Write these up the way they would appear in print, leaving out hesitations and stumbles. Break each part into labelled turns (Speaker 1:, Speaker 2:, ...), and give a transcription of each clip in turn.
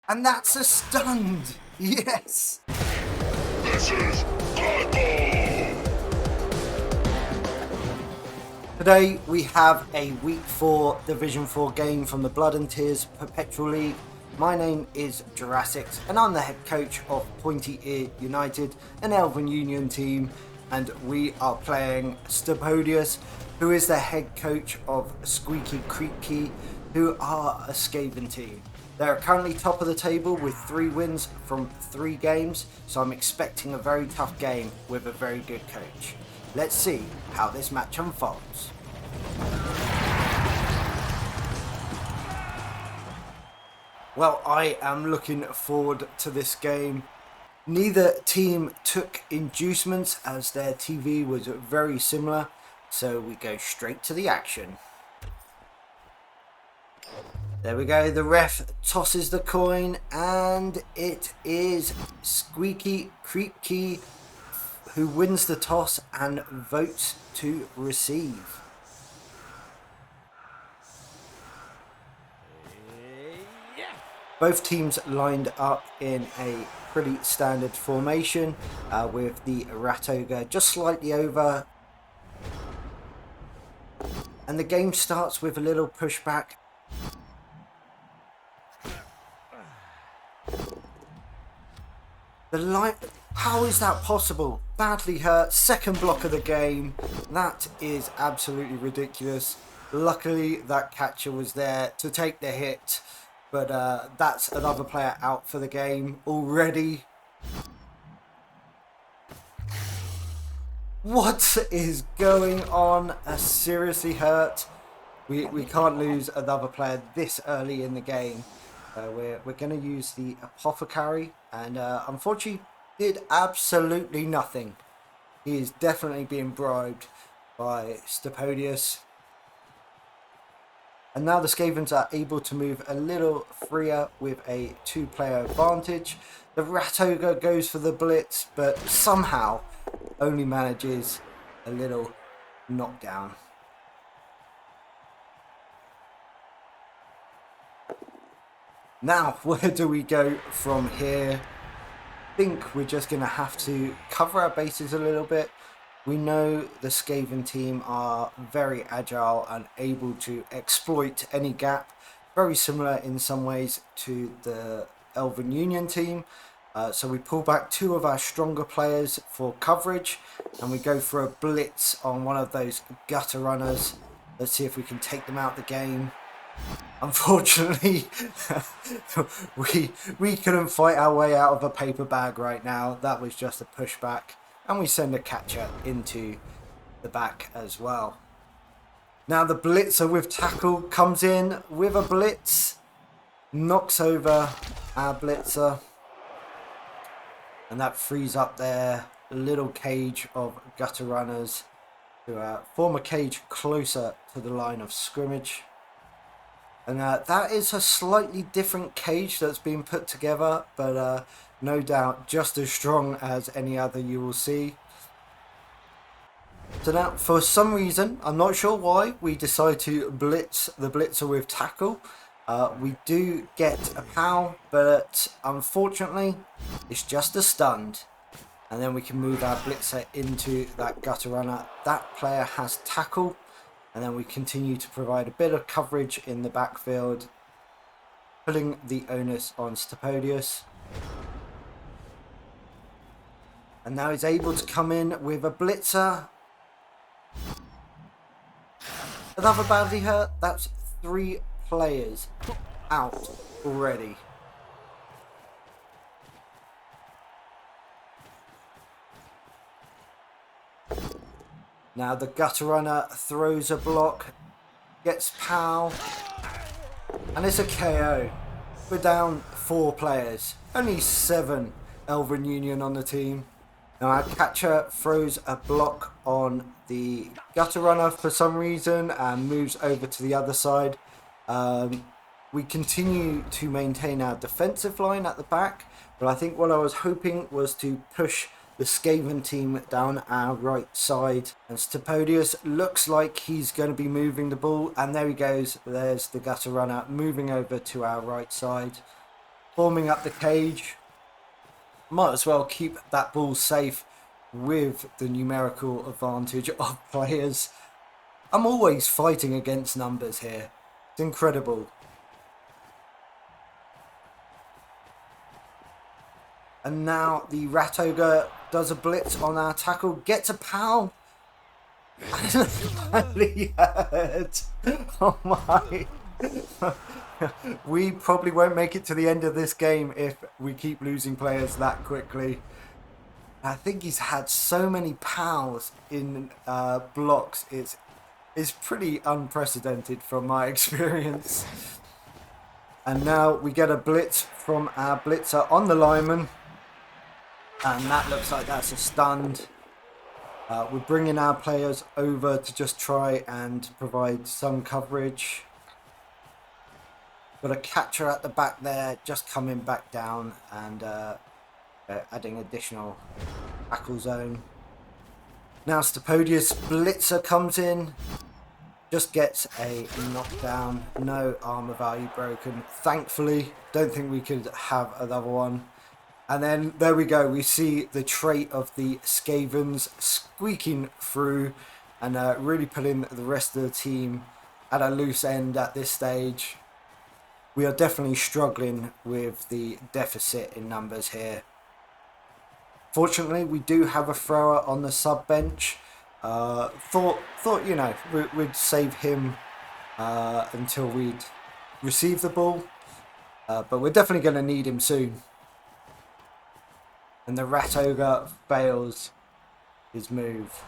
Speaker 1: And that's a stunned. Yes.
Speaker 2: This is Bible!
Speaker 1: Today we have a Week 4 Division 4 game from the Blood and Tears Perpetual League. My name is Jurassic and I'm the head coach of Pointy Ear United, an Elven Union team, and we are playing Xtapodias, who is the head coach of Squeeky Creepky, who are a Skaven team. They are currently top of the table with 3 wins from 3 games, so I'm expecting a very tough game with a very good coach. Let's see how this match unfolds. Well, I am looking forward to this game. Neither team took inducements as their TV was very similar, so we go straight to the action. There we go, the ref tosses the coin and it is Squeaky Creepky who wins the toss and votes to receive. Both teams lined up in a pretty standard formation with the Rat Ogre just slightly over. And the game starts with a little pushback. The line, how is that possible? Badly hurt, second block of the game. That is absolutely ridiculous. Luckily that catcher was there to take the hit, but that's another player out for the game already. What is going on? Seriously hurt. We can't lose another player this early in the game. We're going to use the Apothecary, and unfortunately did absolutely nothing. He is definitely being bribed by Xtapodias. And now the Skavens are able to move a little freer with a 2-player advantage. The Rat Ogre goes for the blitz, but somehow only manages a little knockdown. Now, where do we go from here? I think we're just going to have to cover our bases a little bit. We know the Skaven team are very agile and able to exploit any gap. Very similar in some ways to the Elven Union team. So we pull back 2 of our stronger players for coverage and we go for a blitz on one of those gutter runners. Let's see if we can take them out the game. Unfortunately, we couldn't fight our way out of a paper bag right now. That was just a pushback, and we send a catcher into the back as well. Now the blitzer with tackle comes in with a blitz, knocks over our blitzer, and that frees up their little cage of gutter runners to form a cage closer to the line of scrimmage. And that is a slightly different cage that's been put together, but no doubt just as strong as any other you will see. So now, for some reason, I'm not sure why, we decide to blitz the blitzer with tackle. We do get a POW, but unfortunately, it's just a stunned. And then we can move our blitzer into that gutter runner. That player has tackle. And then we continue to provide a bit of coverage in the backfield, putting the onus on Xtapodias. And now he's able to come in with a blitzer. Another badly hurt. That's 3 players out already. Now the gutter runner throws a block, gets POW, and it's a KO. We're down 4 players, only 7 Elven Union on the team. Now our catcher throws a block on the gutter runner for some reason and moves over to the other side. We continue to maintain our defensive line at the back, but I think what I was hoping was to push the Skaven team down our right side. And Xtapodias looks like he's going to be moving the ball, and there he goes. There's the gutter runner moving over to our right side. forming up the cage. Might as well keep that ball safe with the numerical advantage of players. I'm always fighting against numbers here. It's incredible. And now the Rat Ogre does a blitz on our tackle, gets a pow. Finally hurt. Oh my. We probably won't make it to the end of this game if we keep losing players that quickly. I think he's had so many pows in blocks. It's pretty unprecedented from my experience. And now we get a blitz from our blitzer on the lineman. And that looks like that's a stunned. We're bringing our players over to just try and provide some coverage. Got a catcher at the back there, just coming back down and adding additional tackle zone. Now Xtapodias blitzer comes in, just gets a knockdown, no armor value broken. Thankfully, don't think we could have another one. And then there we go, we see the trait of the Skavens squeaking through and really putting the rest of the team at a loose end at this stage. We are definitely struggling with the deficit in numbers here. Fortunately, we do have a thrower on the sub bench. Thought you know, we'd save him until we'd receive the ball. But we're definitely going to need him soon. And the Rat Ogre fails his move.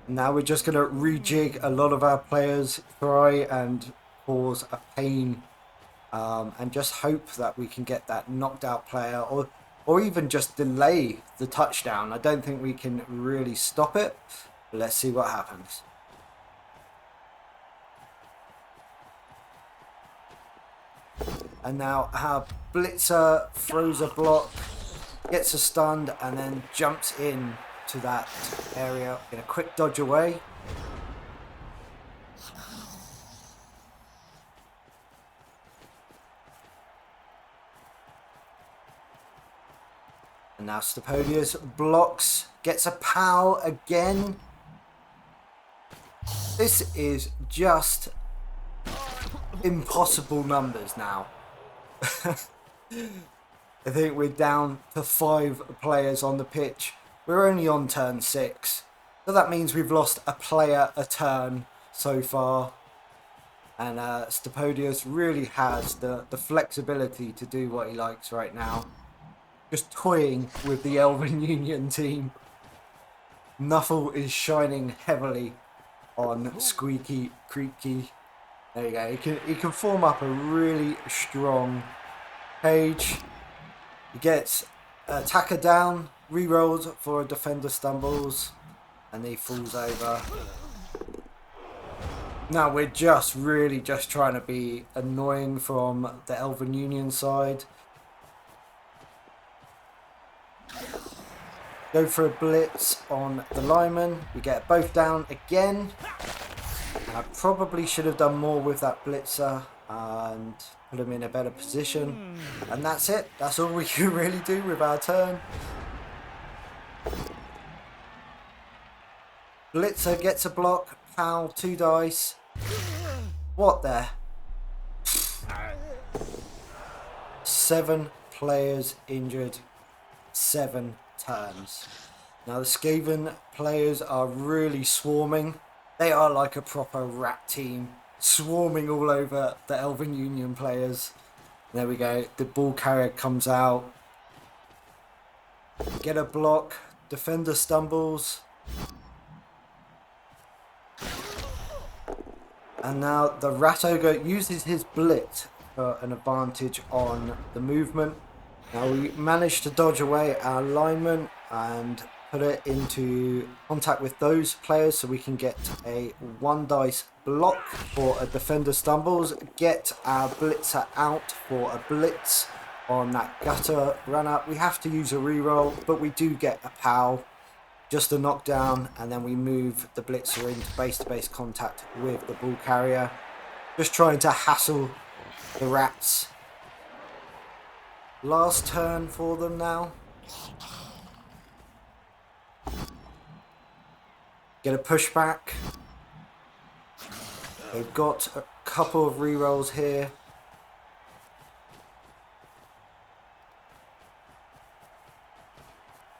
Speaker 1: Now we're just going to rejig a lot of our players, try and cause a pain, and just hope that we can get that knocked out player, or even just delay the touchdown. I don't think we can really stop it. But let's see what happens. And now our blitzer throws a block, gets a stunned, and then jumps in to that area in a quick dodge away. And now Xtapodias blocks, gets a pow again. This is just impossible numbers now. I think we're down to 5 players on the pitch. We're only on turn 6. So that means we've lost a player a turn so far. And Xtapodias really has the flexibility to do what he likes right now. Just toying with the Elven Union team. Nuffle is shining heavily on Squeeky, Creepky. There you go. He can form up a really strong cage. He gets attacker down, re-rolls for a defender stumbles, and he falls over. Now we're just really just trying to be annoying from the Elven Union side. Go for a blitz on the lineman. We get both down again. I probably should have done more with that blitzer and put him in a better position. And that's it. That's all we can really do with our turn. Blitzer gets a block. Pow, 2 dice. What the? 7 players injured. 7 turns. Now the Skaven players are really swarming. They are like a proper rat team, swarming all over the Elven Union players. There we go. The ball carrier comes out. Get a block. Defender stumbles. And now the Rat Ogre uses his blitz for an advantage on the movement. Now we managed to dodge away our lineman and put it into contact with those players so we can get a 1 dice block for a defender stumbles, get our blitzer out for a blitz on that gutter run up. We have to use a reroll, but we do get a pow, just a knockdown, and then we move the blitzer into base-to-base contact with the ball carrier. Just trying to hassle the rats. last turn for them now. Get a pushback. They've got a couple of rerolls here.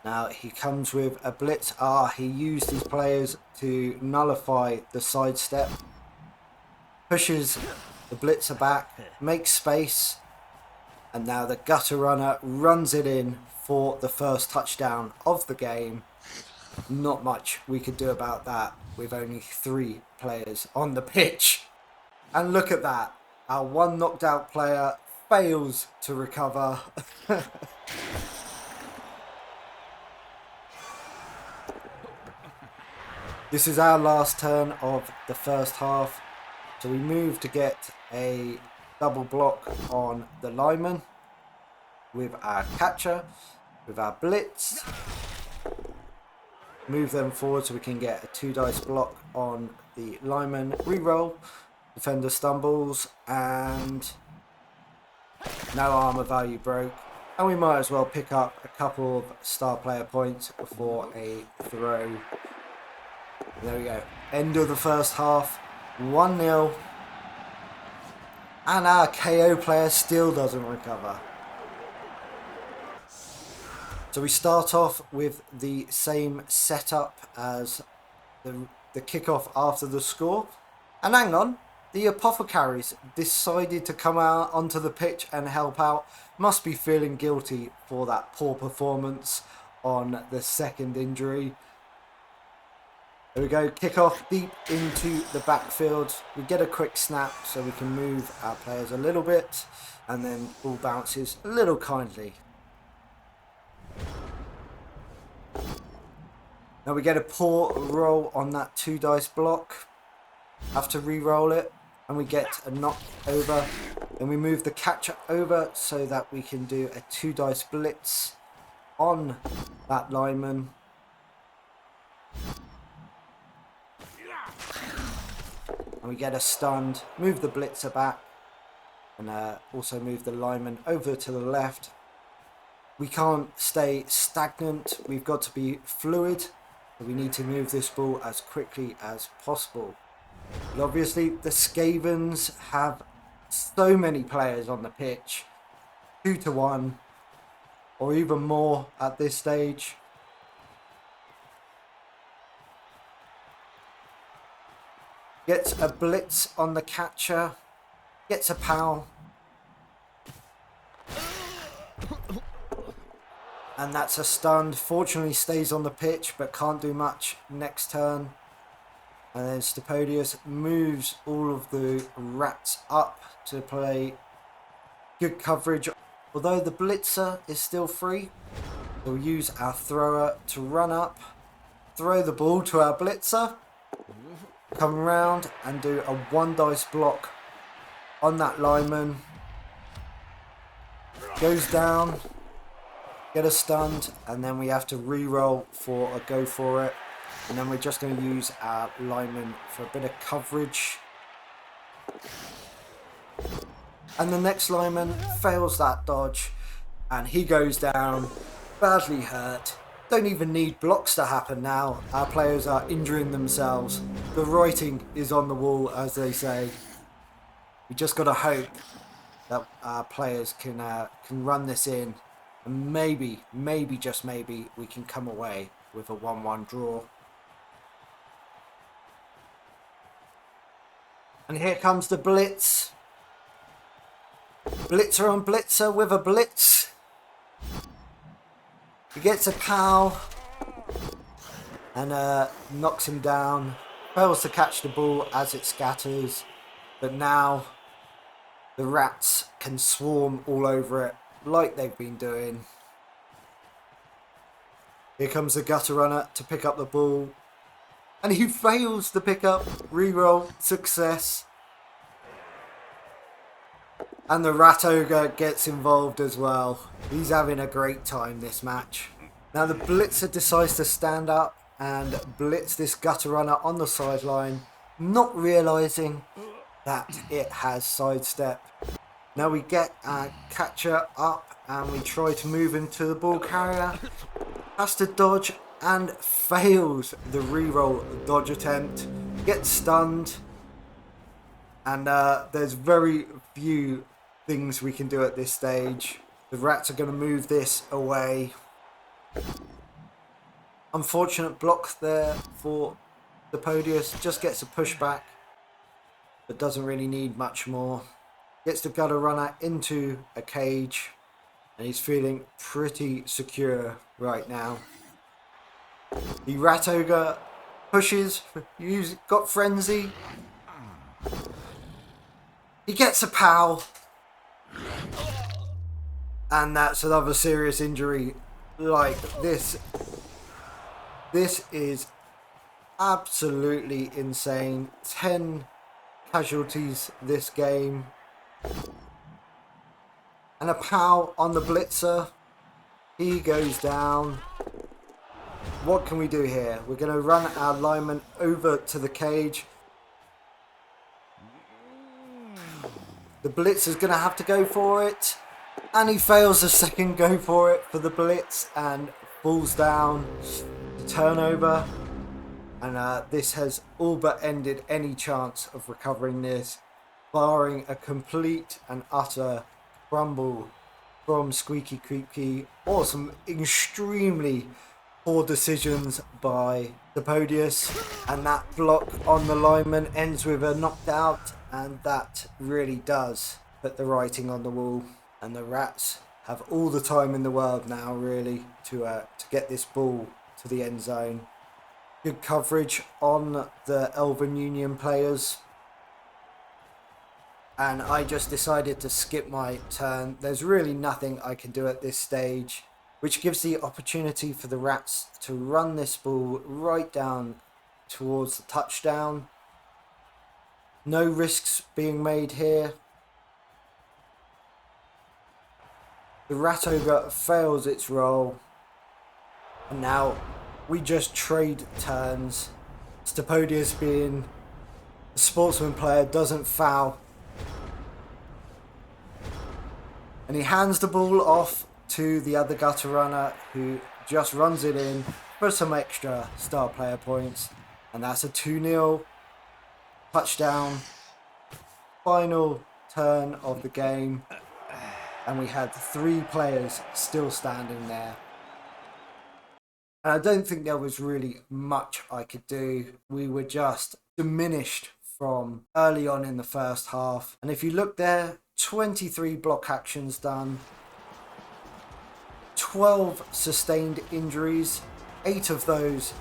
Speaker 1: Now he comes with a blitz. He used his players to nullify the sidestep. Pushes the blitzer back, makes space, and now the gutter runner runs it in for the first touchdown of the game. Not much we could do about that with only 3 players on the pitch. And look at that. Our one knocked out player fails to recover. This is our last turn of the first half. So we move to get a double block on the lineman with our catcher, with our blitz. Move them forward so we can get a 2 dice block on the lineman. Reroll. Defender stumbles and no armor value broke. And we might as well pick up a couple of star player points for a throw. There we go. End of the first half. 1-0. And our KO player still doesn't recover. So we start off with the same setup as the kickoff after the score. And hang on, the apothecaries decided to come out onto the pitch and help out. Must be feeling guilty for that poor performance on the second injury. There we go, kick off deep into the backfield. We get a quick snap so we can move our players a little bit, and then ball bounces a little kindly. Now we get a poor roll on that 2 dice block. Have to re-roll it, and we get a knock over. Then we move the catcher over so that we can do a 2 dice blitz on that lineman. And we get a stunned, move the blitzer back, and also move the lineman over to the left. We can't stay stagnant, we've got to be fluid, so we need to move this ball as quickly as possible. But obviously the Skavens have so many players on the pitch, 2-1, or even more at this stage. Gets a blitz on the catcher. Gets a pow. And that's a stun. Fortunately stays on the pitch but can't do much next turn. And then Xtapodias moves all of the rats up to play good coverage. Although the blitzer is still free, we'll use our thrower to run up, throw the ball to our blitzer. Come around and do a 1 dice block on that lineman. Goes down, get a stunned, and then we have to re-roll for a go for it. And then we're just going to use our lineman for a bit of coverage. And the next lineman fails that dodge, and he goes down, badly hurt. Don't even need blocks to happen now. Our players are injuring themselves. The writing is on the wall, as they say. We just got to hope that our players can run this in, and maybe, just maybe, we can come away with a 1-1 draw. And here comes the blitz. Blitzer on blitzer with a blitz. He gets a pow and knocks him down. Fails to catch the ball as it scatters. But now the rats can swarm all over it like they've been doing. Here comes the gutter runner to pick up the ball. And he fails to pick up. Reroll. Success. And the Rat Ogre gets involved as well. He's having a great time this match. Now the blitzer decides to stand up and blitz this gutter runner on the sideline, not realising that it has sidestep. Now we get our catcher up and we try to move into the ball carrier. Has to dodge and fails the reroll dodge attempt. Gets stunned. And there's very few things we can do at this stage. The rats are going to move this away. Unfortunate block there for Xtapodias. Just gets a pushback, but doesn't really need much more. Gets the gutter runner into a cage, and he's feeling pretty secure right now. The rat ogre pushes. Got frenzy. He gets a pow. And that's another serious injury. Like this is absolutely insane. 10 casualties this game. And a pow on the blitzer. He goes down. What can we do here? We're going to run our lineman over to the cage. The blitzer's going to have to go for it. And he fails the second go for it for the blitz and falls down. The turnover. And this has all but ended any chance of recovering this, barring a complete and utter crumble from Squeeky Creepky or some extremely poor decisions by Xtapodias. And that block on the lineman ends with a knocked out, and that really does put the writing on the wall. And the rats have all the time in the world now, really, to get this ball to the end zone. Good coverage on the Elven Union players. And I just decided to skip my turn. There's really nothing I can do at this stage, which gives the opportunity for the rats to run this ball right down towards the touchdown. No risks being made here. The rat ogre fails its roll. And now we just trade turns. Xtapodias, being a sportsman player, doesn't foul. And he hands the ball off to the other gutter runner, who just runs it in for some extra star player points. And that's a 2-0 touchdown. Final turn of the game. And we had 3 players still standing there. And I don't think there was really much I could do. We were just diminished from early on in the first half. And if you look there, 23 block actions done. 12 sustained injuries. 8 of those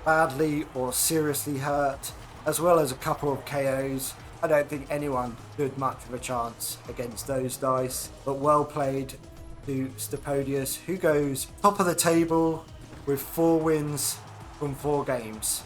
Speaker 1: badly or seriously hurt, as well as a couple of KOs. I don't think anyone stood much of a chance against those dice, but well played to Xtapodias, who goes top of the table with 4 wins from 4 games.